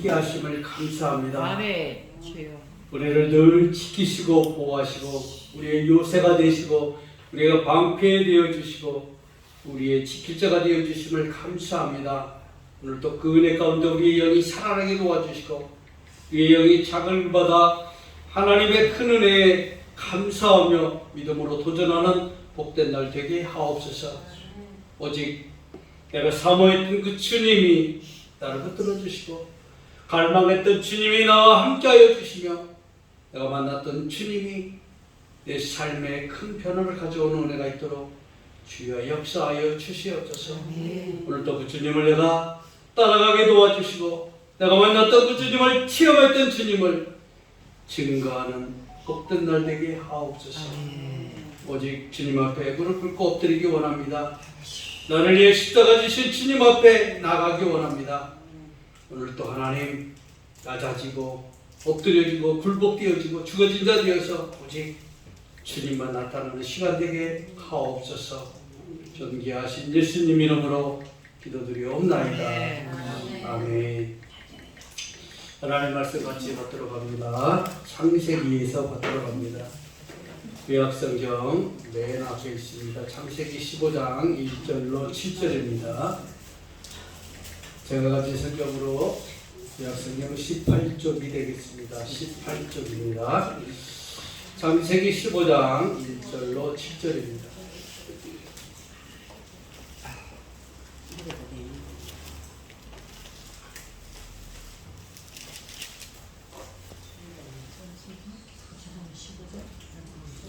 함께하심을 감사합니다. 아멘. 주여. 우리를 늘 지키시고 보호하시고 우리의 요새가 되시고 우리가 방패 되어 주시고 우리의 지킬 자가 되어 주심을 감사합니다. 오늘도 그 은혜 가운데 우리의 영이 살아나게 도와주시고 우리의 영이 작을 받아 하나님의 큰 은혜에 감사하며 믿음으로 도전하는 복된 날 되게 하옵소서. 오직 내가 사모했던 그 주님이 나를 붙들어 주시고 갈망했던 주님이 나와 함께하여 주시며 내가 만났던 주님이 내 삶에 큰 변화를 가져오는 은혜가 있도록 주여 역사하여 주시옵소서. 오늘도 그 주님을 내가 따라가게 도와주시고 내가 만났던 그 주님을 체험했던 주님을 증거하는 복된 날 되게 하옵소서. 오직 주님 앞에 무릎 꿇고 엎드리기 원합니다. 나를 위해 십자가 지신 주님 앞에 나가기 원합니다. 오늘 또 하나님 낮아지고 엎드려지고 굴복되어지고 죽어진 자 되어서 오직 주님만 나타나는 시간 되게 하옵소서. 존귀하신 예수님 이름으로 기도드리옵나이다. 아멘. 하나님 말씀 같이 받도록 합니다. 창세기에서 받도록 합니다. 구약성경 맨 앞에 있습니다. 창세기 15장 1절로 7절입니다. 제가 가진 성경으로 구약성경 18쪽이 되겠습니다. 18쪽입니다. 창세기 15장 1절로 7절입니다.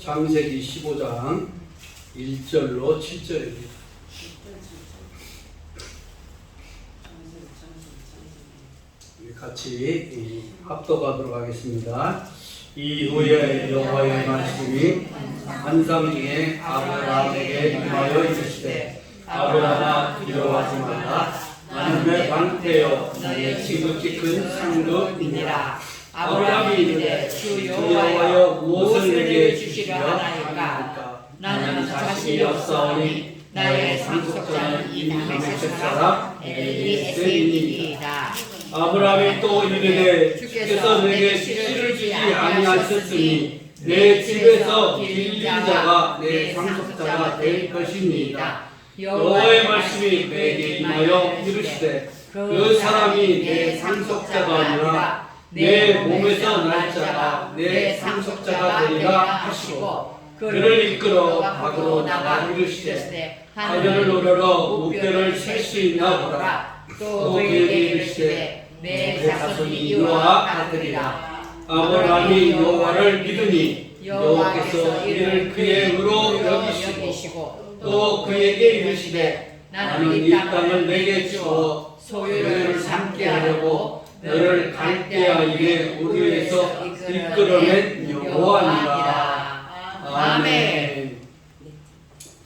창세기 15장 1절로 7절입니다. 같이 합독하도록 하겠습니다. 이후에 여호와의 말씀이 환상 중에 아브라함에게 임하여 이르시되 아브라함아 두려워하지 말라. 나는 내 방패요 너의 지극히 큰 상급이니라. 아브라함이 이르되 주 여호와여 무엇을 내게 주시려 하나이까. 나는 자식이 없사오니 나의 상속자는 이 다메섹 사람 엘리에셀이니이다. 아브라함이 또 이르되 주께서 내게 씨를 주지 아니하셨으니 내 집에서 길린 자가 내 상속자가 될 것이니이다. 여호와의 말씀이 내게 임하여 이르시되 그 사람이 내 상속자가 아니라 내 몸에서 날 자가 내 상속자가 되리라 하시고 그를 이끌어 밖으로 나가 이르시되 하늘을 노려러 무뼈를 셀 수 있나 보라. 또 그에게 이르시되 내 자손이 이와 같으리라. 아브라함이 여호와를 믿으니 여호와께서 이를 그의 의로 여기시고 또 그에게 이르시되 나는 이 땅을 내게 주어 소유를 삼게 하려고 너를 갈대아 일에 우리에서 이끌어낸 여호와니라. 아멘.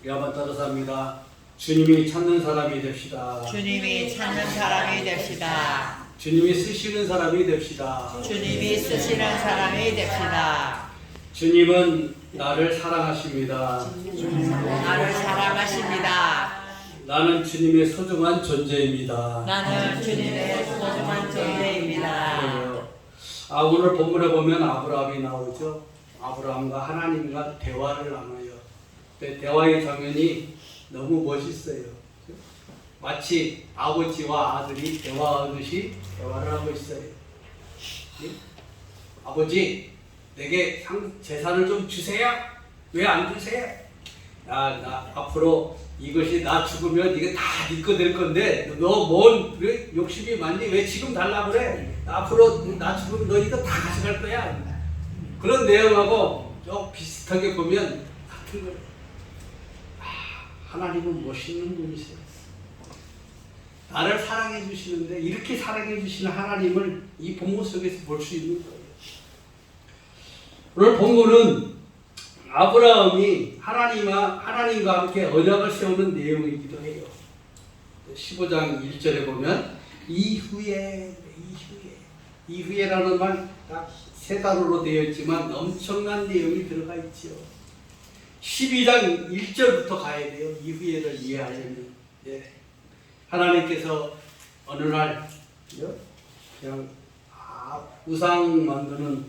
우리 한번 따라서 합니다. 주님이 찾는 사람이 됩시다. 주님이 찾는 사람이 됩시다. 주님이 쓰시는 사람이 됩시다. 주님이 쓰시는 사람이 됩시다. 주님은 나를 사랑하십니다. 나를 사랑하십니다. 나는 주님의 소중한 존재입니다. 나는 주님의 소중한 존재입니다. 그래요. 오늘 본문에 보면 아브라함이 나오죠. 아브라함과 하나님과 대화를 나눠요. 대화의 장면이 너무 멋있어요. 마치 아버지와 아들이 대화하듯이 대화를 하고 있어요. 예? 아버지, 내게 재산을 좀 주세요. 왜 안 주세요? 나 앞으로 이것이 나 죽으면 이게 다 네 거 될 건데 너 뭔 욕심이 많니? 왜 지금 달라고 그래? 앞으로 나 죽으면 너 이거 다 가져갈 거야. 그런 내용하고 좀 비슷하게 보면 같은 거예요. 하나님은 멋있는 분이세요. 나를 사랑해 주시는데 이렇게 사랑해 주시는 하나님을 이 본문 속에서 볼 수 있는 거예요. 오늘 본문은 아브라함이 하나님과 함께 언약을 세우는 내용이기도 해요. 15장 1절에 보면 이후에라는 말 딱 세 단어로 되어 있지만 엄청난 내용이 들어가 있죠. 12장 1절부터 가야 돼요. 이후에를 이해하려면. 예. 하나님께서 어느 날 그냥 우상 만드는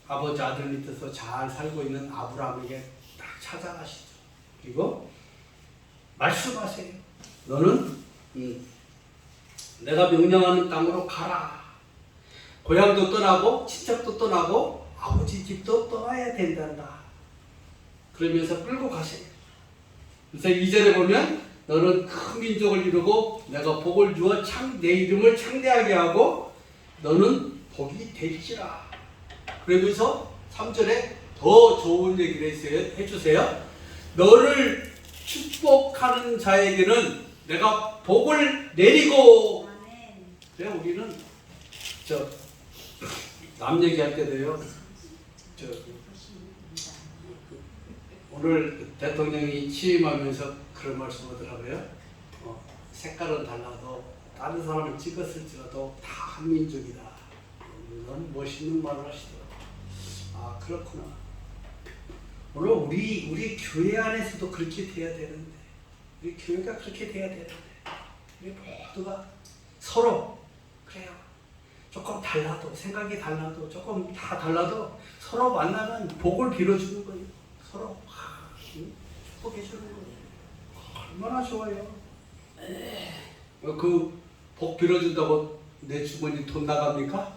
아버지 아들 밑에서 잘 살고 있는 아브라함에게 딱 찾아가시죠. 그리고 말씀하세요. 너는 내가 명령하는 땅으로 가라. 고향도 떠나고 친척도 떠나고 아버지 집도 떠나야 된단다. 그러면서 끌고 가세요. 그래서 2절에 보면 너는 큰 민족을 이루고 내가 복을 주어 내 이름을 창대하게 하고 너는 복이 될지라. 그러면서 3절에 더 좋은 얘기를 해주세요. 너를 축복하는 자에게는 내가 복을 내리고. 그래 우리는 남 얘기할 때도요. 오늘 대통령이 취임하면서 그런 말씀 하더라고요. 색깔은 달라도 다른 사람을 찍었을지라도 다 한민족이다. 너무 멋있는 말을 하시더라고요. 아 그렇구나. 오늘 우리 교회 안에서도 그렇게 돼야 되는데, 우리 교회가 그렇게 돼야 되는데, 우리 모두가 서로 그래요. 조금 달라도 생각이 달라도 조금 다 달라도 서로 만나면 복을 빌어주는 거예요. 서로 축복해 주는 거예요. 얼마나 좋아요. 그 복 빌어준다고 내 주머니 돈 나갑니까?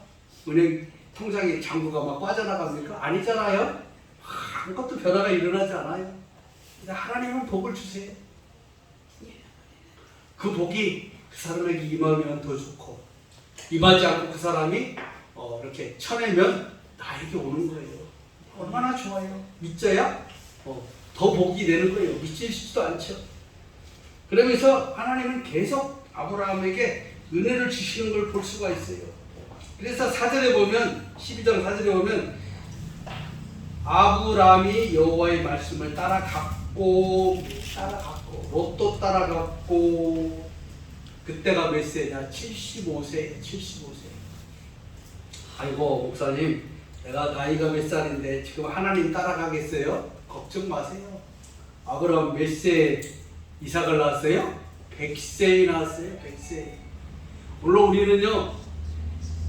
은행 통장에 잔고가 막 빠져나갑니까? 아니잖아요. 아무것도 변화가 일어나지 않아요. 근데 하나님은 복을 주세요. 그 복이 그 사람에게 임하면 더 좋고, 임하지 않고 그 사람이 이렇게 쳐내면 나에게 오는 거예요. 얼마나 좋아요. 믿져야 더 복이 되는 거예요. 믿지지도 않죠. 그러면서 하나님은 계속 아브라함에게 은혜를 주시는 걸 볼 수가 있어요. 그래서 4절에 보면, 12장 4절에 보면 아브라함이 여호와의 말씀을 따라갔고 롯도 따라갔고. 그때가 몇 세냐? 75세. 아이고 목사님, 내가 나이가 몇 살인데 지금 하나님 따라가겠어요? 걱정 마세요. 아브라함 몇 세 이삭을 낳았어요? 100세에 낳았어요. 100세. 물론 우리는요,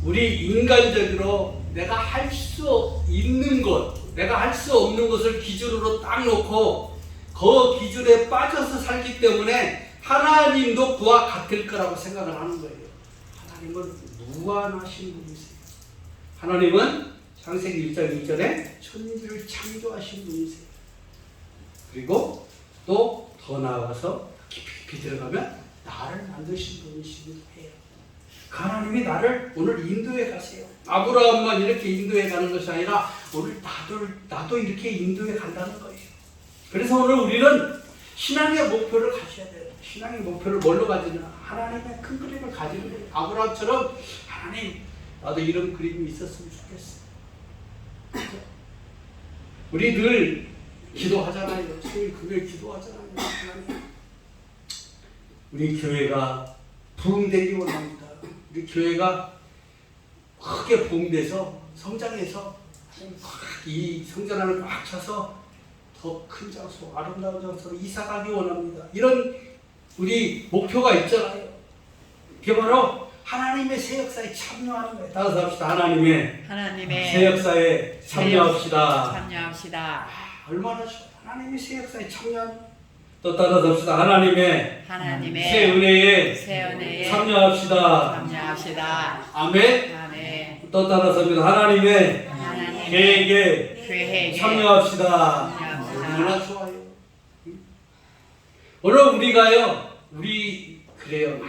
우리 인간적으로 내가 할 수 있는 것, 내가 할 수 없는 것을 기준으로 딱 놓고 그 기준에 빠져서 살기 때문에 하나님도 그와 같을 거라고 생각을 하는 거예요. 하나님은 무한하신 분이세요. 하나님은 창세기 1장 2절에 천지를 창조하신 분이세요. 그리고 또 더 나아가서 깊이 들어가면 나를 만드신 분이시기도 해요. 하나님이 나를 오늘 인도에 가세요. 아브라함만 이렇게 인도에 가는 것이 아니라 오늘 나도 이렇게 인도에 간다는 거예요. 그래서 오늘 우리는 신앙의 목표를 가져야 돼요. 신앙의 목표를 뭘로 가지냐? 하나님의 큰 그림을 가지는 거예요. 아브라함처럼 하나님, 나도 이런 그림이 있었으면 좋겠어. 우리 늘 기도하잖아요. 수요일 금요일 기도하잖아요. 하나님, 우리 교회가 부흥되기 원합니다. 우리 교회가 크게 부흥돼서 성장해서 이 성전안을 꽉 차서 더 큰 장소, 아름다운 장소로 이사가기 원합니다. 이런 우리 목표가 있잖아요. 그게 바로 하나님의 새 역사에 참여하는 거예요. 따라서 합시다. 하나님의 새 역사에 참여합시다. 얼마나 좋아요. 하나님의 새 역사에 참여한. 또 따라서 합시다. 하나님의 새 은혜에 참여합시다. 아멘. 또 따라서 합니다. 하나님의 계획에 참여합시다. 얼마나 좋아요. 오늘 우리가요, 그래요.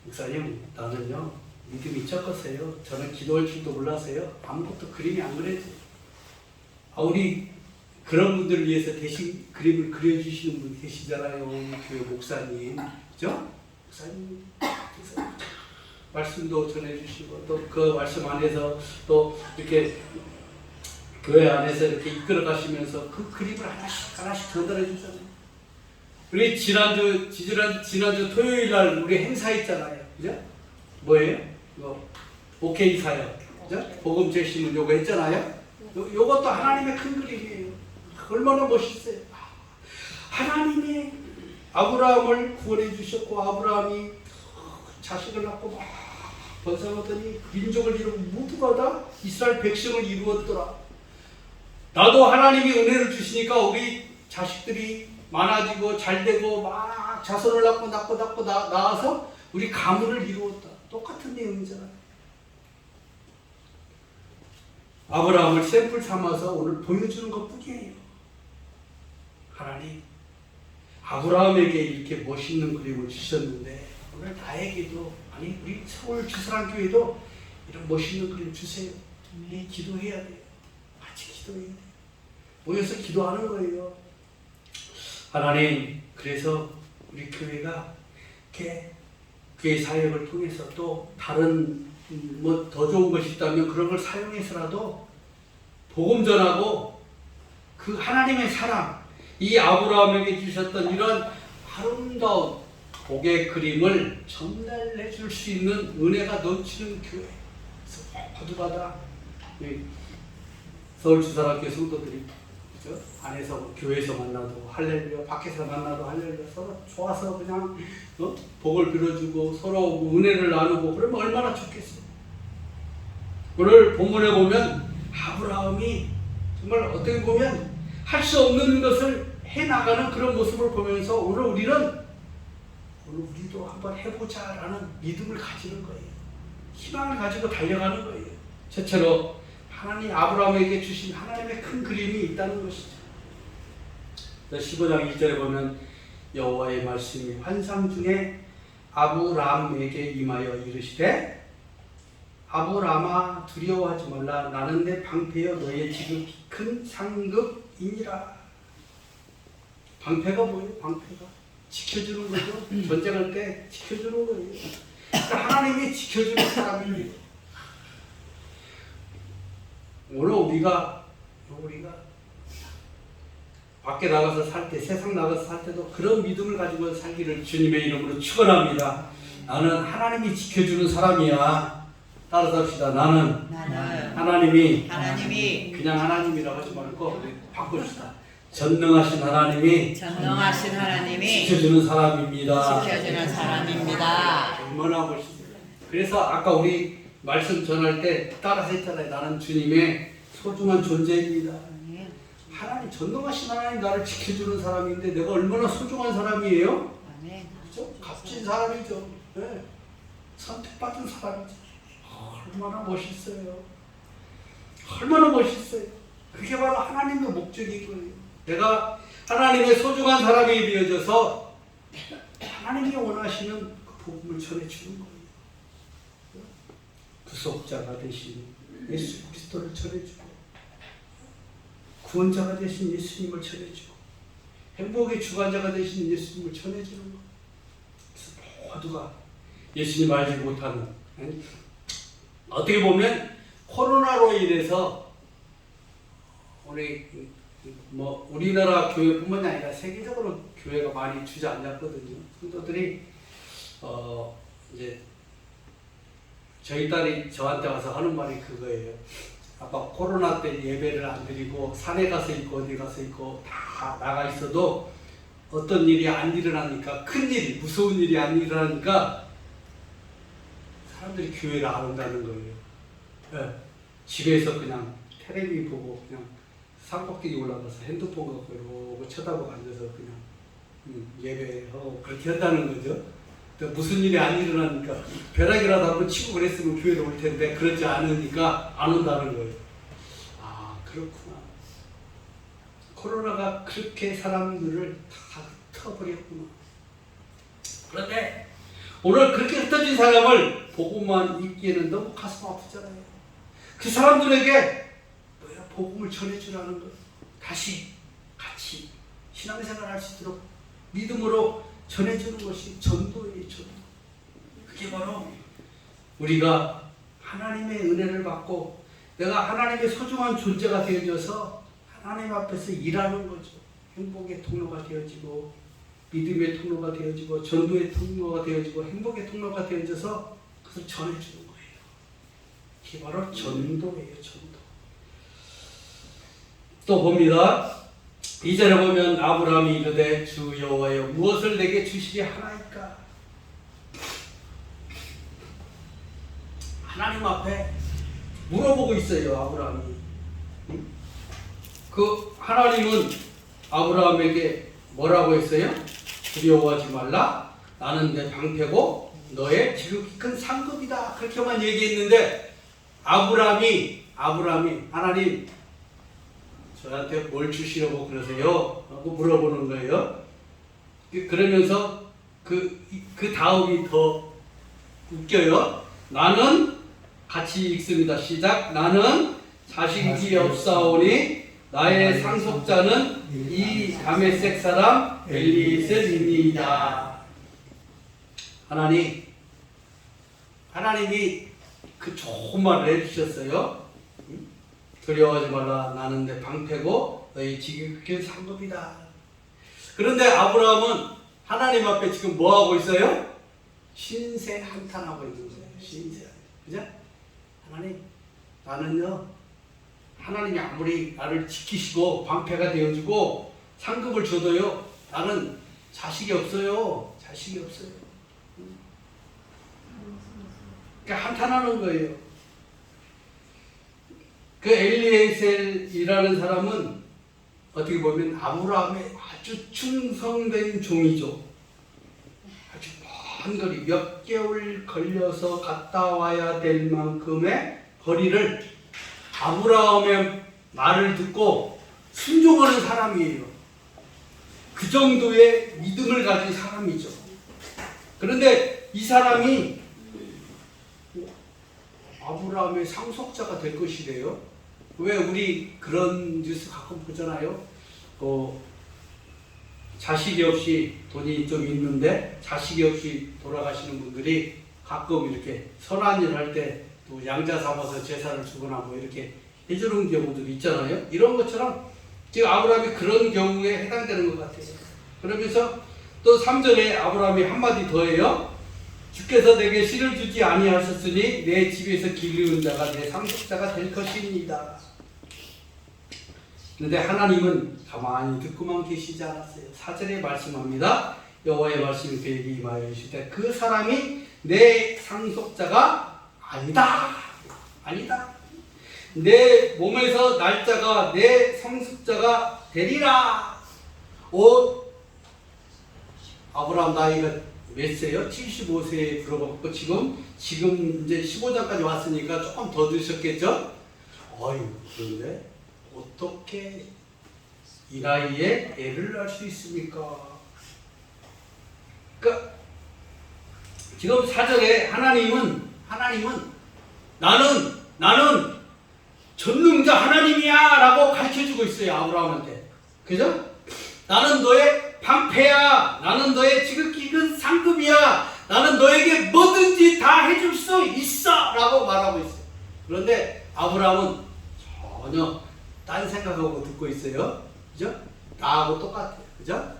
목사님, 나는요 믿음이 적었어요. 저는 기도할 줄도 몰라서요. 아무것도 그림이 안 그려져요. 우리 그런 분들을 위해서 대신 그림을 그려주시는 분 계시잖아요. 교회 목사님, 그죠? 목사님 말씀도 전해주시고 또 그 말씀 안에서 또 이렇게 교회 안에서 이렇게 이끌어 가시면서 그 그림을 하나씩 전달해 주잖아요. 우리 지난주 토요일 날 우리 행사 있잖아요. 그죠? 뭐예요? 이거 오케이 사역. 그죠? 복음 제시문 요거 했잖아요. 요것도 하나님의 큰 그림이에요. 얼마나 멋있어요. 하나님이 아브라함을 구원해 주셨고 아브라함이 자식을 낳고 막 번성하더니 민족을 이루고 모두가 다 이스라엘 백성을 이루었더라. 나도 하나님이 은혜를 주시니까 우리 자식들이 많아지고 잘되고 막 자손을 낳고 낳아서 우리 가문을 이루었다. 똑같은 내용이잖아요. 아브라함을 샘플 삼아서 오늘 보여주는 것 뿐이에요. 하나님 아브라함에게 이렇게 멋있는 그림을 주셨는데 오늘 나에게도, 아니 우리 서울 주사랑교회도 이런 멋있는 그림 주세요. 우리 기도해야 돼요. 같이 기도해야 돼요. 모여서 기도하는 거예요. 하나님, 그래서 우리 교회가 이렇게 교회 사역을 통해서 또 다른 뭐 더 좋은 것이 있다면 그런 걸 사용해서라도 복음 전하고 그 하나님의 사랑, 이 아브라함에게 주셨던 이런 아름다운 복의 그림을 전달해 줄 수 있는 은혜가 넘치는 교회. 그래서 모두가 다 서울주사랑교회 성도들이 그죠? 안에서 교회에서 만나도 할렐루야, 밖에서 만나도 할렐루야, 서로 좋아서 그냥 복을 빌어주고 서로 은혜를 나누고 그러면 얼마나 좋겠어요. 오늘 본문에 보면 아브라함이 정말 어떻게 보면 할 수 없는 것을 해나가는 그런 모습을 보면서 오늘 우리도 한번 해보자라는 믿음을 가지는 거예요. 희망을 가지고 달려가는 거예요. 저처럼 하나님 아브라함에게 주신 하나님의 큰 그림이 있다는 것이죠. 15장 1절에 보면 여호와의 말씀이 환상 중에 아브라함에게 임하여 이르시되 아브라함아 두려워하지 말라. 나는 내 방패여 너의 지극히 큰 상급이니라. 방패가 뭐예요? 방패가 지켜주는 거죠. 전쟁할 때 지켜주는 거예요. 그러니까 하나님이 지켜주는 사람이에요. 오늘 우리가 밖에 나가서 살 때, 세상 나가서 살 때도 그런 믿음을 가지고 살기를 주님의 이름으로 축원합니다. 나는 하나님이 지켜주는 사람이야. 따라서 합시다. 나는 하나님이 그냥 하나님이라고 하지 말고 바꿉시다. 전능하신 하나님이 지켜주는 사람입니다. 얼마나 멋있어요. 그래서 아까 우리 말씀 전할 때 따라서 했잖아요. 나는 주님의 소중한 존재입니다. 하나님, 전능하신 하나님 나를 지켜주는 사람인데 내가 얼마나 소중한 사람이에요? 그렇죠? 값진 사람이죠. 네. 선택받은 사람이죠. 얼마나 멋있어요. 얼마나 멋있어요. 그게 바로 하나님의 목적인 거예요. 내가 하나님의 소중한 사람이 되어져서 하나님이 원하시는 그 복음을 전해주는 거예요. 구속자가 되신 예수 그리스도를 전해주고 구원자가 되신 예수님을 전해주고 행복의 주관자가 되신 예수님을 전해주는 거. 그래서 모두가 예수님 알지 못하는, 어떻게 보면 코로나로 인해서 우리나라 교회뿐만이 아니라 세계적으로 교회가 많이 주저앉았거든요. 성도들이 이제 저희 딸이 저한테 와서 하는 말이 그거예요. 아빠, 코로나 때 예배를 안 드리고 산에 가서 있고 어디 가서 있고 다 나가 있어도 어떤 일이 안 일어나니까, 큰 일이, 무서운 일이 안 일어나니까 사람들이 교회를 안 온다는 거예요. 네. 집에서 그냥 텔레비 보고 그냥 산꼭대기 올라가서 핸드폰 갖고 이러고 쳐다보고 앉아서 그냥 예배하고 그렇게 한다는 거죠. 무슨 일이 안 일어나니까 벼락이라도 한번 치고 그랬으면 교회에 올 텐데 그러지 않으니까 안 온다는 거예요. 아, 그렇구나. 코로나가 그렇게 사람들을 다 흩어버렸구나. 그런데 오늘 그렇게 흩어진 사람을 복음만 읽기에는 너무 가슴 아프잖아요. 그 사람들에게 복음을 전해주라는 것, 다시 같이 신앙생활 할 수 있도록 믿음으로 전해주는 것이 전도예요. 전도. 그게 바로 우리가 하나님의 은혜를 받고 내가 하나님의 소중한 존재가 되어져서 하나님 앞에서 일하는 거죠. 행복의 통로가 되어지고 믿음의 통로가 되어지고 전도의 통로가 되어지고 행복의 통로가 되어져서 그것을 전해주는 거예요. 이게 바로 전도예요. 전도. 또 봅니다. 2절에 보면 아브라함이 이르되 주 여호와여 무엇을 내게 주시리 하나이까. 하나님 앞에 물어보고 있어요, 아브라함이. 응? 그 하나님은 아브라함에게 뭐라고 했어요? 두려워하지 말라. 나는 내 방패고 너의 지극히 큰 상급이다. 그렇게만 얘기했는데 아브라함이 하나님 저한테 뭘 주시려고 그러세요? 하고 물어보는 거예요. 그러면서 그 다음이 더 웃겨요. 나는 같이 읽습니다. 시작. 나는 자식이 없사오니 나의 상속자는 이 다메섹 사람 엘리에셀입니다. 하나님이 그 좋은 말을 해주셨어요. 두려워하지 말라. 나는 내 방패고 너희 지극히 상급이다. 그런데 아브라함은 하나님 앞에 지금 뭐 하고 있어요? 신세 한탄하고 있는 거예요. 신세. 그죠? 하나님, 나는요, 하나님이 아무리 나를 지키시고 방패가 되어주고 상급을 줘도요, 나는 자식이 없어요. 자식이 없어요. 그러니까 한탄하는 거예요. 그 엘리에셀이라는 사람은 어떻게 보면 아브라함의 아주 충성된 종이죠. 아주 먼 거리, 몇 개월 걸려서 갔다 와야 될 만큼의 거리를 아브라함의 말을 듣고 순종하는 사람이에요. 그 정도의 믿음을 가진 사람이죠. 그런데 이 사람이 아브라함의 상속자가 될 것이래요. 왜 우리 그런 뉴스 가끔 보잖아요. 자식이 없이 돈이 좀 있는데 자식이 없이 돌아가시는 분들이 가끔 이렇게 선한 일 할 때 또 양자 삼아서 제사를 주거나 뭐 이렇게 해주는 경우들이 있잖아요. 이런 것처럼 지금 아브라함이 그런 경우에 해당되는 것 같아요. 그러면서 또 3절에 아브라함이 한마디 더 해요. 주께서 내게 씨를 주지 아니하셨으니 내 집에서 기르는 자가 내 상속자가 될 것입니다. 그런데 하나님은 가만히 듣고만 계시지 않았어요. 4절에 말씀합니다. 여호와의 말씀이 그에게 임하여 이르시되 그 사람이 내 상속자가 아니다. 내 몸에서 날짜가 내 상속자가 되리라. 아브라함 나이가 몇 세요? 75세에 들어갔고 지금 이제 15장까지 왔으니까 조금 더 드셨겠죠? 그런데 어떻게 이 나이에 애를 낳을 수 있습니까? 그러니까 지금 4절에 하나님은 나는 전능자 하나님이야 라고 가르쳐주고 있어요. 아브라함한테. 그죠? 나는 너의 방패야. 나는 너의 지극히 큰 상급이야. 나는 너에게 뭐든지 다 해줄 수 있어 라고 말하고 있어요. 그런데 아브라함은 전혀 딴 생각하고 듣고 있어요. 그죠? 나하고 똑같아요. 그죠?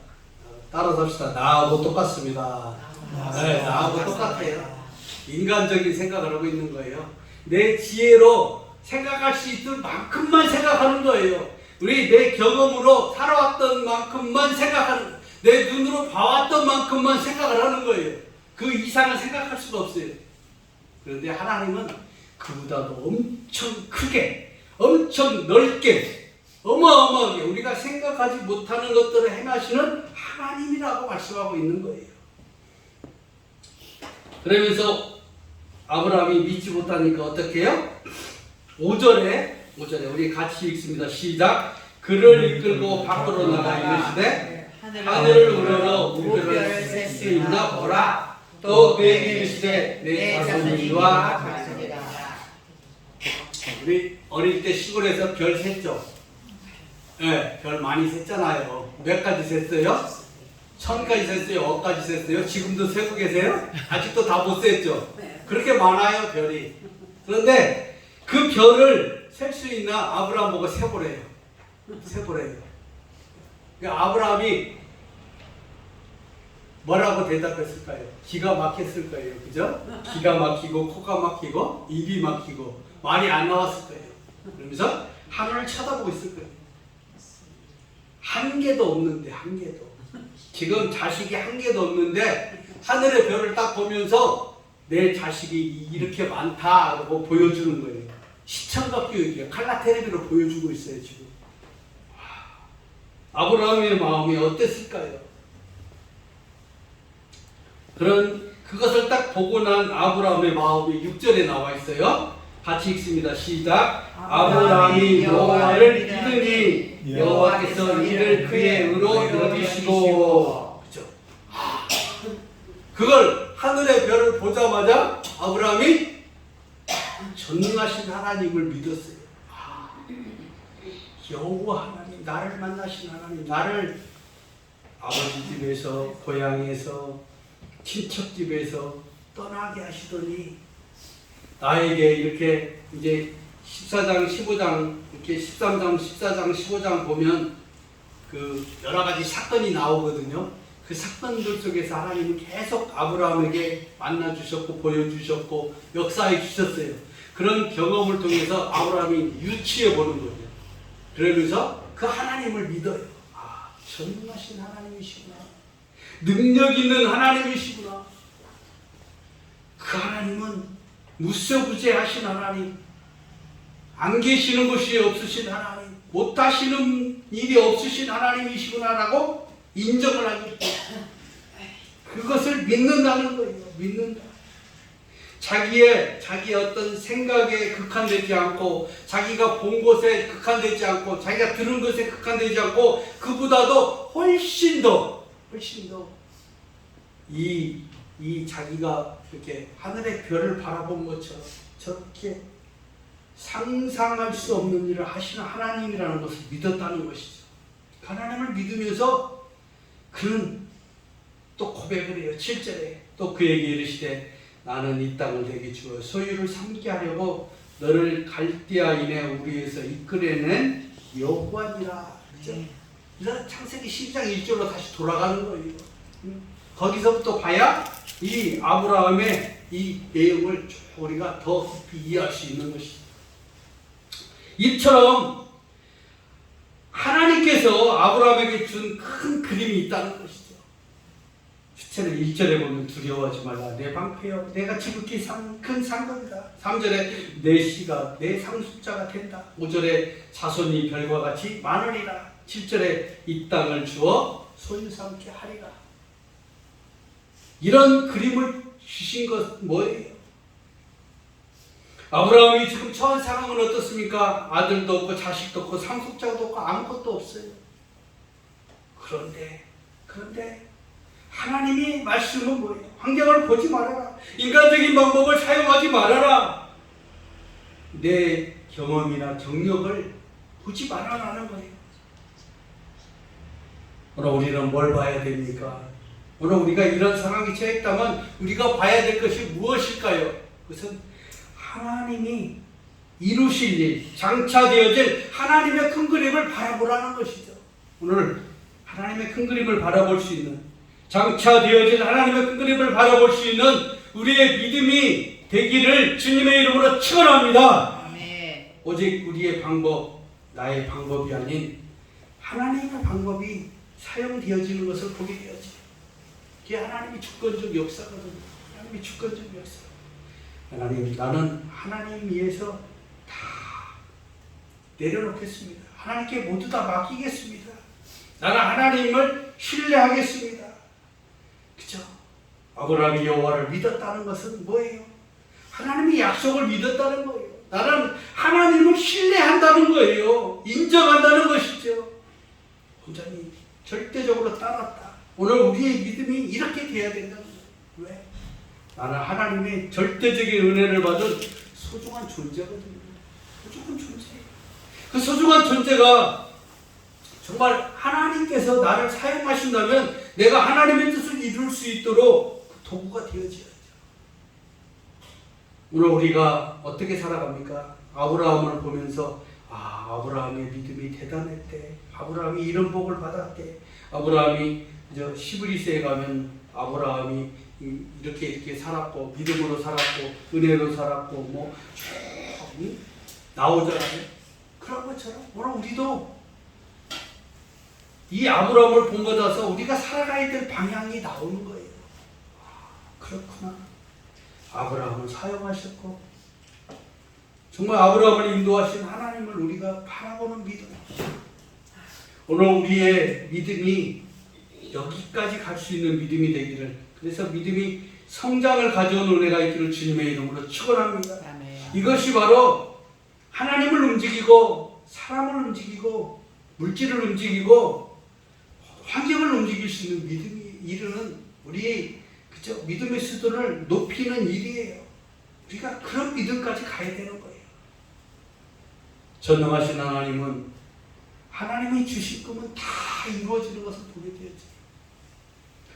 따라서 합시다. 나하고 똑같습니다. 네, 나하고 똑같아요. 인간적인 생각을 하고 있는 거예요. 내 지혜로 생각할 수 있을 만큼만 생각하는 거예요. 내 경험으로 살아왔던 만큼만 생각하는 거예요. 내 눈으로 봐왔던 만큼만 생각을 하는 거예요. 그 이상을 생각할 수가 없어요. 그런데 하나님은 그보다도 엄청 크게, 엄청 넓게, 어마어마하게 우리가 생각하지 못하는 것들을 행하시는 하나님이라고 말씀하고 있는 거예요. 그러면서 아브라함이 믿지 못하니까 어떻게 해요? 5절에 우리 같이 읽습니다. 시작. 그를 이끌고 밖으로 나가 이르시되 하늘을 우러러 우별을 셀 수 있나 보라. 또 그에게 이르시되 내 자손이와 같으리라. 우리 어릴 때 시골에서 별 셌죠? 네, 별 많이 셌잖아요. 몇 가지 셌어요? 1000가지 셌어요? 10가지 셌어요? 지금도 세고 계세요? 아직도 다 못 셌죠? 그렇게 많아요, 별이. 그런데 그 별을 셀 수 있나 아브라함 보고 세보래요. 그러니까 아브라함이 뭐라고 대답했을까요? 기가 막혔을 거예요. 그죠? 기가 막히고 코가 막히고 입이 막히고 말이 안 나왔을 거예요. 그러면서 하늘을 쳐다보고 있을 거예요. 한 개도 없는데, 한 개도. 지금 자식이 한 개도 없는데 하늘의 별을 딱 보면서 내 자식이 이렇게 많다라고 보여주는 거예요. 시청각 교육이에요. 칼라 테레비로 보여주고 있어요 지금. 아브라함의 마음이 어땠을까요? 그것을 딱 보고 난 아브라함의 마음이 6절에 나와 있어요. 같이 읽습니다. 시작. 아브라함이 여호와를 믿으니 여호와께서 이를 그의 의로 여기시고. 그죠? 그걸 하늘의 별을 보자마자 아브라함이 전능하신 하나님을 믿었어요. 여호와 하나님, 나를 만나신 하나님, 나를 아버지 집에서, 고향에서, 친척 집에서 떠나게 하시더니 나에게 이렇게 이제 14장, 15장, 이렇게 13장, 14장, 15장 보면 그 여러 가지 사건이 나오거든요. 그 사건들 속에서 하나님은 계속 아브라함에게 만나주셨고, 보여주셨고, 역사해 주셨어요. 그런 경험을 통해서 아브라함이 유추해 보는 거예요. 그러면서 그 하나님을 믿어요. 아, 전능하신 하나님이시구나. 능력 있는 하나님이시구나. 그 하나님은 무소부재하신 하나님, 안 계시는 것이 없으신 하나님, 못하시는 일이 없으신 하나님이시구나라고 인정을 하기 때문에 그것을 믿는다는 거예요. 믿는다. 자기의 어떤 생각에 극한되지 않고, 자기가 본 것에 극한되지 않고, 자기가 들은 것에 극한되지 않고, 그보다도 훨씬 더 이 자기가 이렇게 하늘의 별을 바라본 것처럼 저렇게 상상할 수 없는 일을 하시는 하나님이라는 것을 믿었다는 것이죠. 하나님을 믿으면서 그는 또 고백을 해요. 7절에 또 그에게 이르시되 나는 이 땅을 내게 주어 소유를 삼게 하려고 너를 갈대아인의 우리에서 이끌어낸 여호와니라. 그죠? 그래서 창세기 12장 1절로 다시 돌아가는 거예요. 거기서부터 봐야 이 아브라함의 이 내용을 우리가 더 깊이 이해할 수 있는 것이죠. 이처럼 하나님께서 아브라함에게 준 큰 그림이 있다는 것이죠. 주체는 1절에 보면 두려워하지 말라. 내 방패여 내가 지극히 큰 상급이다. 3절에 내 씨가 내 상속자가 된다. 5절에 자손이 별과 같이 많으리라. 7절에 이 땅을 주어 소유 삼게 하리라. 이런 그림을 주신 것 뭐예요? 아브라함이 지금 처한 상황은 어떻습니까? 아들도 없고 자식도 없고 상속자도 없고 아무것도 없어요. 그런데 하나님이 말씀은 뭐예요? 환경을 보지 말아라. 인간적인 방법을 사용하지 말아라. 내 경험이나 경력을 보지 말아라는 거예요. 오늘 우리는 뭘 봐야 됩니까? 오늘 우리가 이런 상황에 처했다면 우리가 봐야 될 것이 무엇일까요? 그것은 하나님이 이루실 일, 장차되어질 하나님의 큰 그림을 바라보라는 것이죠. 오늘 하나님의 큰 그림을 바라볼 수 있는, 장차되어질 하나님의 큰 그림을 바라볼 수 있는 우리의 믿음이 되기를 주님의 이름으로 축원합니다. 아멘. 오직 우리의 방법, 나의 방법이 아닌 하나님의 방법이 사용되어지는 것을 보게 되어지. 이게 하나님의 주권적 역사거든요. 하나님의 주권적 역사. 하나님, 나는 하나님 위해서 다 내려놓겠습니다. 하나님께 모두 다 맡기겠습니다. 나는 하나님을 신뢰하겠습니다. 그죠? 아브라함이 여호와를 믿었다는 것은 뭐예요? 하나님의 약속을 믿었다는 거예요. 나는 하나님을 신뢰한다는 거예요. 인정한다는 것이죠. 온전히 절대적으로 따랐다. 오늘 우리의 믿음이 이렇게 돼야 된다는 거예요. 왜? 나는 하나님의 절대적인 은혜를 받은 소중한 존재거든요. 소중한 존재. 그 소중한 존재가 정말 하나님께서 나를 사용하신다면 내가 하나님의 뜻을 이룰 수 있도록 그 도구가 되어져야죠. 오늘 우리가 어떻게 살아갑니까? 아브라함을 보면서 아브라함의 믿음이 대단했대. 아브라함이 이런 복을 받았대. 아브라함이 시브리스에 가면 아브라함이 이렇게 살았고 믿음으로 살았고 은혜로 살았고 뭐 나오잖아요. 그런 것처럼 오늘 우리도 이 아브라함을 본받아서 우리가 살아가야 될 방향이 나오는 거예요. 그렇구나. 아브라함을 사용하셨고 정말 아브라함을 인도하신 하나님을 우리가 바라보는 믿음. 오늘 우리의 믿음이 여기까지 갈 수 있는 믿음이 되기를, 그래서 믿음이 성장을 가져온 은혜가 있기를 주님의 이름으로 축원합니다. 아멘. 이것이 바로 하나님을 움직이고 사람을 움직이고 물질을 움직이고 환경을 움직일 수 있는 믿음이 이르는 우리의 그죠? 믿음의 수준을 높이는 일이에요. 우리가 그런 믿음까지 가야 되는 거예요. 전능하신 하나님은 하나님이 주신 꿈은 다 이루어지는 것을 보게 되었죠.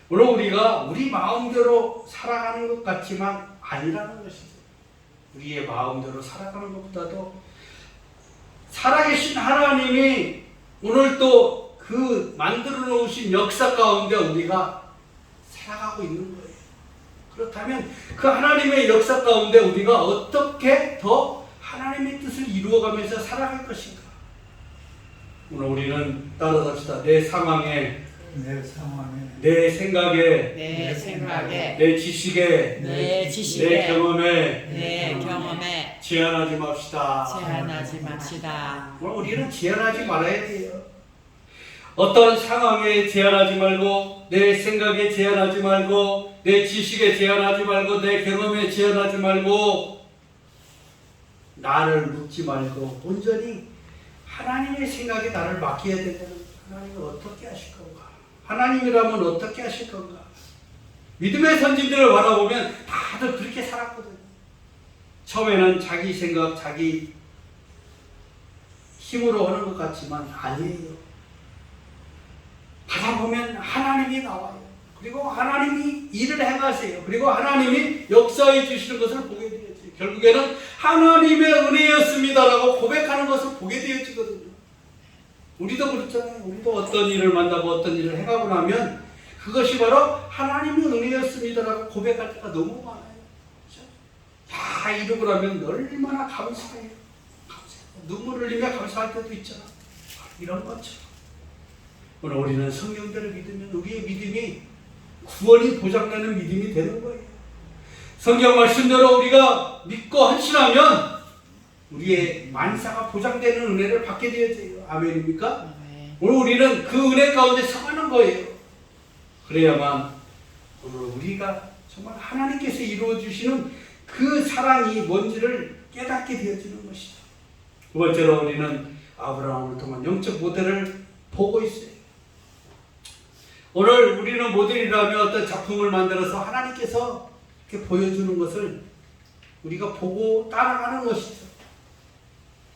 물론 우리가 우리 마음대로 살아가는 것 같지만 아니라는 것이죠. 우리의 마음대로 살아가는 것보다도 살아계신 하나님이 오늘 또 그 만들어 놓으신 역사 가운데 우리가 살아가고 있는 거예요. 그렇다면 그 하나님의 역사 가운데 우리가 어떻게 더 하나님의 뜻을 이루어가면서 살아갈 것인가? 오늘 우리는 따라잡시다. 내 상황에, 내 생각에, 내 생각에, 내 지식에, 내 경험에 제한하지 맙시다. 제한하지 맙시다. 오늘 우리는 제한하지 말아야 돼요. 어떤 상황에 제한하지 말고, 내 생각에 제한하지 말고, 내 지식에 제한하지 말고, 내 경험에 제한하지 말고, 나를 묻지 말고 온전히 하나님의 생각에 나를 맡겨야 된다는, 하나님은 어떻게 하실 건가? 하나님이라면 어떻게 하실 건가? 믿음의 선진들을 바라보면 다들 그렇게 살았거든요. 처음에는 자기 생각, 자기 힘으로 하는 것 같지만 아니에요. 가다 보면 하나님이 나와요. 그리고 하나님이 일을 행하세요. 그리고 하나님이 역사해 주시는 것을 보게 되었지. 결국에는 하나님의 은혜였습니다라고 고백하는 것을 보게 되어지거든요. 우리도 그렇잖아요. 우리도 어떤 일을 만나고 어떤 일을 해가고 나면 그것이 바로 하나님의 은혜였습니다라고 고백할 때가 너무 많아요. 그렇죠? 다 이루고 나면 얼마나 감사해요. 감사해요. 눈물 흘리며 감사할 때도 있잖아. 이런 것처럼. 오늘 우리는 성경대로 믿으면 우리의 믿음이 구원이 보장되는 믿음이 되는 거예요. 성경 말씀대로 우리가 믿고 헌신하면 우리의 만사가 보장되는 은혜를 받게 되어져요. 아멘입니까? 아멘. 오늘 우리는 그 은혜 가운데 서가는 거예요. 그래야만 오늘 우리가 정말 하나님께서 이루어주시는 그 사랑이 뭔지를 깨닫게 되어지는 것이죠. 두 번째로 우리는 아브라함을 통한 영적 모델을 보고 있어요. 오늘 우리는 모델이라며 어떤 작품을 만들어서 하나님께서 이렇게 보여주는 것을 우리가 보고 따라가는 것이죠.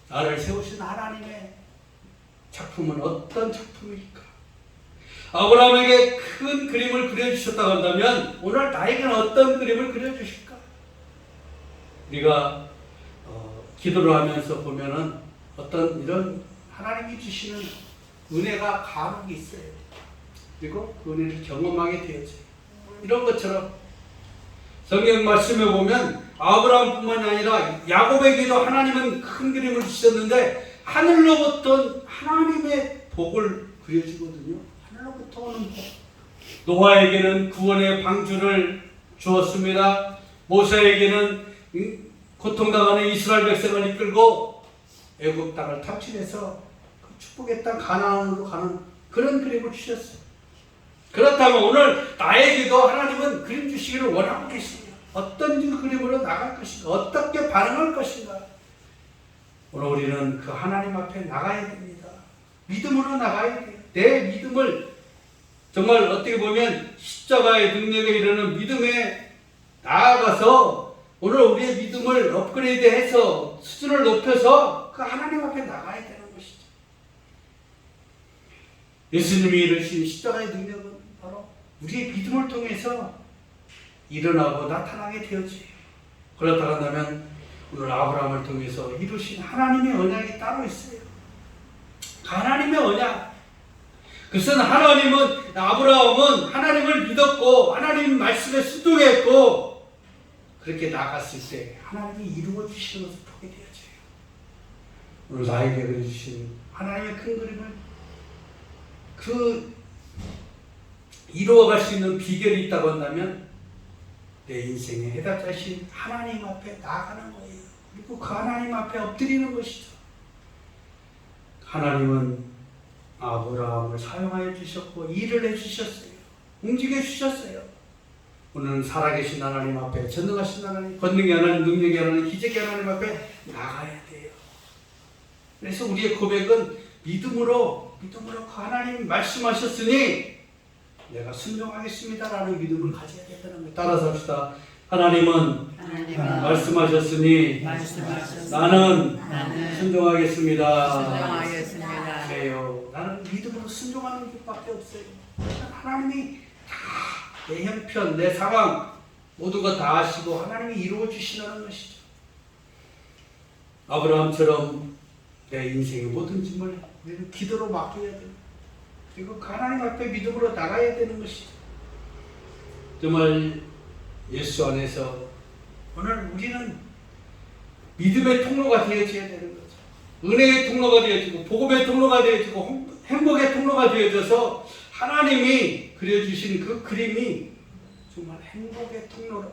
나를 세우신 하나님의 작품은 어떤 작품일까? 아브라함에게 큰 그림을 그려주셨다고 한다면 오늘 나에게는 어떤 그림을 그려주실까? 우리가 기도를 하면서 보면은 어떤 이런 하나님이 주시는 은혜가 간혹 있어요. 그리고 그 은혜를 경험하게 되어져요. 이런 것처럼 성경 말씀에 보면 아브라함뿐만이 아니라 야곱에게도 하나님은 큰 그림을 주셨는데 하늘로부터 하나님의 복을 그려주거든요. 하늘로부터 오는 복. 노아에게는 구원의 방주를 주었습니다. 모세에게는 고통당하는 이스라엘 백성을 이끌고 애굽 땅을 탐출해서 그 축복의 땅 가나안으로 가는 그런 그림을 주셨어요. 그렇다면 오늘 나에게도 하나님은 그림 주시기를 원하고 계십니다. 어떤 그림으로 나갈 것인가? 어떻게 반응할 것인가? 오늘 우리는 그 하나님 앞에 나가야 됩니다. 믿음으로 나가야 돼요. 내 믿음을 정말 어떻게 보면 십자가의 능력에 이르는 믿음에 나아가서 오늘 우리의 믿음을 업그레이드해서 수준을 높여서 그 하나님 앞에 나가야 되는 것이죠. 예수님이 이루신 십자가의 능력은 바로 우리의 믿음을 통해서 일어나고 나타나게 되어져요. 그렇다고 한다면 오늘 아브라함을 통해서 이루신 하나님의 언약이 따로 있어요. 하나님의 언약. 그것은 아브라함은 하나님을 믿었고 하나님 말씀에 순종했고 그렇게 나갔을 때 하나님이 이루어 주시는 것을 보게 되어져요. 오늘 나에게 그려주신 하나님의 큰 그림을 이루어갈 수 있는 비결이 있다고 한다면 내 인생의 해답자신 하나님 앞에 나아가는 거예요. 그리고 그 하나님 앞에 엎드리는 것이죠. 하나님은 아브라함을 사용하여 주셨고 일을 해주셨어요. 움직여 주셨어요. 오늘은 살아계신 하나님 앞에, 전능하신 하나님, 권능의 하나님, 능력의 하나님, 기적의 하나님 앞에 나가야 돼요. 그래서 우리의 고백은 믿음으로 그 하나님이 말씀하셨으니 내가 순종하겠습니다라는 믿음을 가져야 된다는 거예요. 따라서 합시다. 하나님은 말씀하셨으니 나는 순종하겠습니다. 그래요. 나는 믿음으로 순종하는 것밖에 없어요. 하나님이 다 내 형편, 내 상황 모두가 다 아시고 하나님이 이루어 주시는 것이죠. 아브라함처럼 내 인생의 모든 짐을 우리는 기도로 맡겨야 돼요. 그리고 하나님 앞에 믿음으로 나가야 되는 것이죠. 정말 예수 안에서 오늘 우리는 믿음의 통로가 되어져야 되는 거죠. 은혜의 통로가 되어지고 복음의 통로가 되어지고 행복의 통로가 되어져서 하나님이 그려주신 그 그림이 정말 행복의 통로로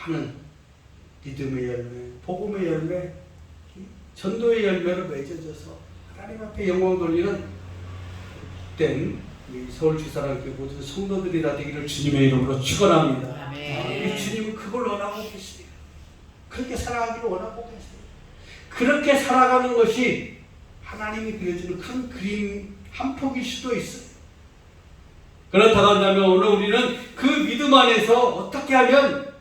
많은 믿음의 열매, 복음의 열매, 전도의 열매로 맺어져서 하나님 앞에 영광 돌리는 된 서울주사랑교회 모든 성도들이 다 되기를 주님의 이름으로 축원합니다. 우리 주님은 그걸 원하고 계세요. 그렇게 살아가기를 원하고 계세요. 그렇게 살아가는 것이 하나님이 그려주는 큰 그림 한 폭일 수도 있어요. 그렇다고 한다면 오늘 우리는 그 믿음 안에서 어떻게 하면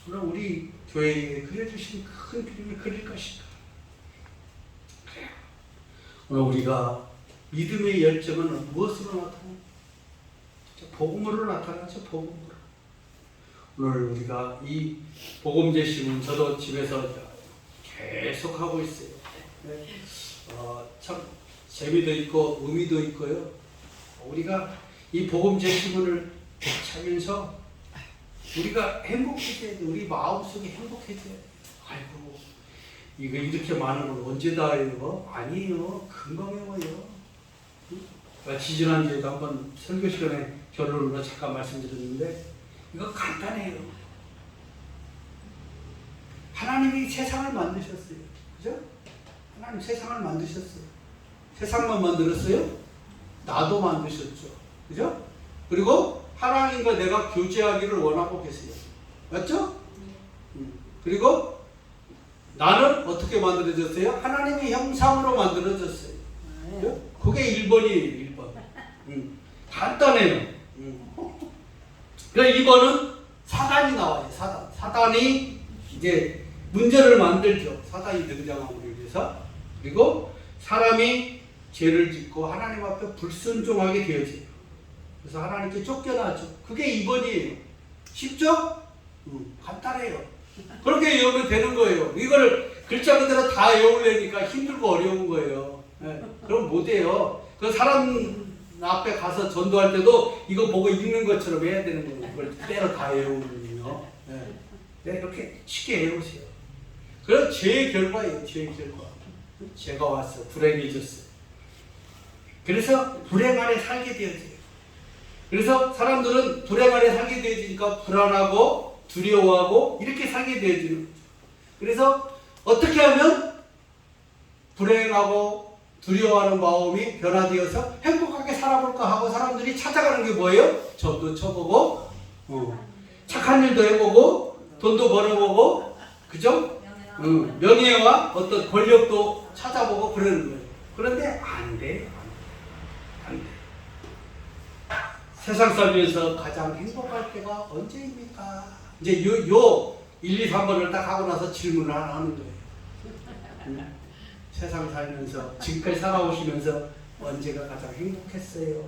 오늘 우리 교회에 그려주신 큰 그림을 그릴 것인가. 그래요. 오늘 우리가 믿음의 열정은 무엇으로 나타나요? 복음으로 나타나죠. 복음으로. 오늘 우리가 이 복음 제시문 저도 집에서 계속 하고 있어요. 네. 참 재미도 있고 의미도 있고요. 우리가 이 복음 제시문을 차면서 우리가 행복해져야 돼. 우리 마음속에 행복해져야 돼. 아이고 이거 이렇게 많은 걸 언제 다 해요? 아니에요. 금방 해요. 지지난주에도 한번 설교 시간에 결론으로 잠깐 말씀드렸는데 이거 간단해요. 하나님이 세상을 만드셨어요. 그죠? 하나님 세상을 만드셨어요. 세상만 만들었어요? 나도 만드셨죠. 그죠? 그리고 하나님과 내가 교제하기를 원하고 계세요. 맞죠? 그리고 나는 어떻게 만들어졌어요? 하나님의 형상으로 만들어졌어요. 그죠? 그게 1번이에요. 1번. 간단해요. 그래서 2번은 사단이 나와요. 사단이 이제 문제를 만들죠. 사단이 등장함으로 인해서. 그리고 사람이 죄를 짓고 하나님 앞에 불순종하게 되어져요. 그래서 하나님께 쫓겨나죠. 그게 2번이에요. 쉽죠? 간단해요. 그렇게 외우면 되는 거예요. 이걸 글자 그대로 다 외우려니까 힘들고 어려운 거예요. 네. 그럼 못해요. 그 사람 앞에 가서 전도할 때도 이거 보고 읽는 것처럼 해야 되는 거예요. 그걸 그대로 다 외우면요. 네. 네, 이렇게 쉽게 외우세요. 그건 죄의 결과예요. 죄의 결과. 죄가 왔어. 불행해졌어요. 그래서 불행 안에 살게 되어져요. 그래서 사람들은 불행 안에 살게 되어지니까 불안하고 두려워하고 이렇게 살게 되어지는 거죠. 그래서 어떻게 하면 불행하고 두려워하는 마음이 변화되어서 행복하게 살아볼까 하고 사람들이 찾아가는 게 뭐예요? 점도 쳐보고 착한 일도 해보고 돈도 벌어보고 그죠? 명예와 어떤 권력도 찾아보고 그러는 거예요. 그런데 안 돼요. 안 돼. 세상 살면서 가장 행복할 때가 언제입니까? 이제 요 1, 2, 3번을 딱 하고 나서 질문을 하나 하는 거예요. 세상 살면서 지금까지 살아오시면서 언제가 가장 행복했어요?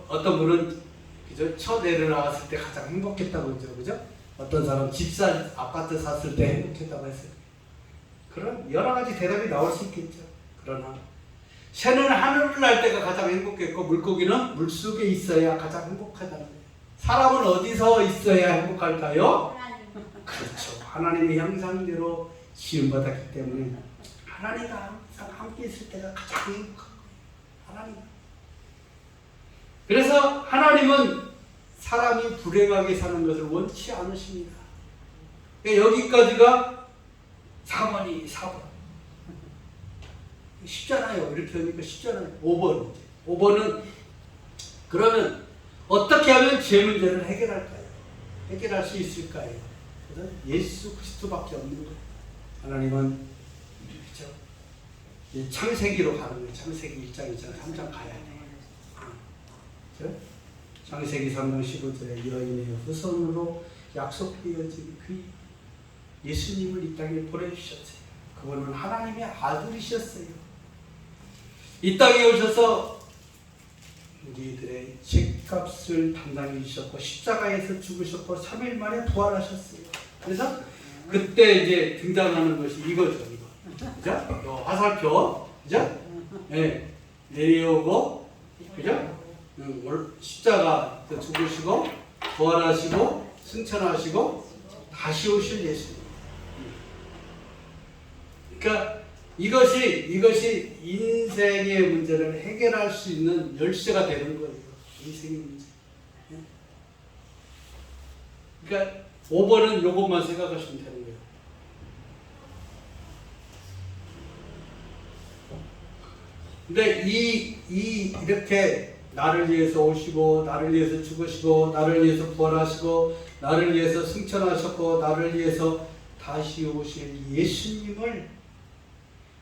어떤 분은 그죠? 첫 애를 낳았을 때 가장 행복했다고 그러죠. 그죠? 어떤 사람 집사 아파트 샀을 때 행복했다고 했어요. 그런 여러 가지 대답이 나올 수 있겠죠. 그러나 새는 하늘을 날 때가 가장 행복했고 물고기는 물속에 있어야 가장 행복하다는 거예요. 사람은 어디서 있어야 행복할까요? 그렇죠. 하나님의 형상대로 지음받았기 때문에 하나님과 항상 함께 있을 때가 가장 행복한 거예요. 하나님. 그래서 하나님은 사람이 불행하게 사는 것을 원치 않으십니다. 여기까지가 4번이 4번. 쉽잖아요. 이렇게 하니까 쉽잖아요. 5번. 5번은 그러면 어떻게 하면 제 문제를 해결할까요? 해결할 수 있을까요? 그래서 예수 그리스도밖에 없는 거예요. 하나님은 그렇죠? 창세기로 가는 거예요. 창세기 1장, 2장, 3장 가야 돼요. 그렇죠? 창세기 3장 15절에 여인의 후손으로 약속되어진 그 예수님을 이 땅에 보내주셨어요. 그분은 하나님의 아들이셨어요. 이 땅에 오셔서 우리들의 죄값을 담당해 주셨고 십자가에서 죽으셨고 3일 만에 부활하셨어요. 그래서 그때 이제 등장하는 것이 이거죠. 이거. 그죠? 요 화살표. 그죠? 네. 내려오고 그죠? 십자가 죽으시고 부활하시고 승천하시고 다시 오실 예수님. 그러니까 이것이 인생의 문제를 해결할 수 있는 열쇠가 되는 거예요. 인생의 문제. 그러니까 5번은 요것만 생각하시면 되는 거예요. 근데 이렇게 나를 위해서 오시고 나를 위해서 죽으시고 나를 위해서 부활하시고 나를 위해서 승천하셨고 나를 위해서 다시 오실 예수님을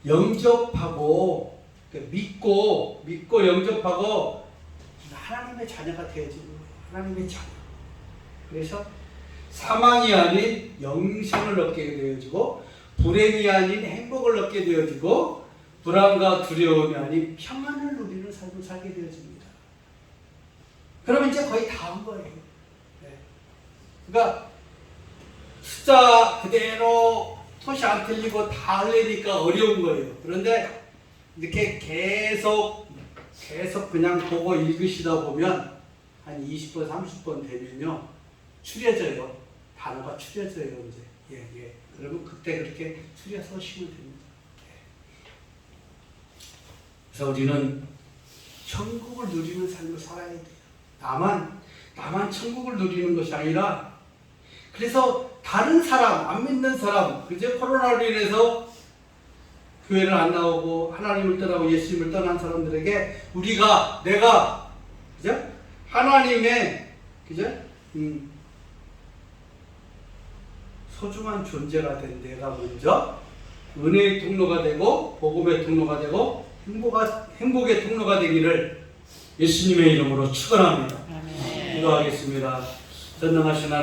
영접하고 믿고 영접하고 하나님의 자녀가 되어지는 거예요. 하나님의 자녀. 그래서 사망이 아닌 영생을 얻게 되어지고 불행이 아닌 행복을 얻게 되어지고 불안과 두려움이 아닌 평안을 누리는 삶을 살게 되어집니다. 그러면 이제 거의 다 한 거예요. 네. 그러니까 숫자 그대로 토시 안 틀리고 다 하려니까 어려운 거예요. 그런데 이렇게 계속 그냥 보고 읽으시다 보면 한 20번, 30번 되면요. 추려져요. 단어가 추려져요. 이제. 예. 그러면 그때 그렇게 추려서 쉬면 됩니다. 그래서 우리는 천국을 누리는 삶을 살아야 돼요. 나만 천국을 누리는 것이 아니라 그래서 다른 사람, 안 믿는 사람, 그제 코로나로 인해서 교회를 안 나오고 하나님을 떠나고 예수님을 떠난 사람들에게 내가 그죠? 하나님의 그죠? 소중한 존재가 된 내가 먼저 은혜의 통로가 되고 복음의 통로가 되고 행복의 통로가 되기를 예수님의 이름으로 축원합니다. 기도하겠습니다. 전능하신 하나님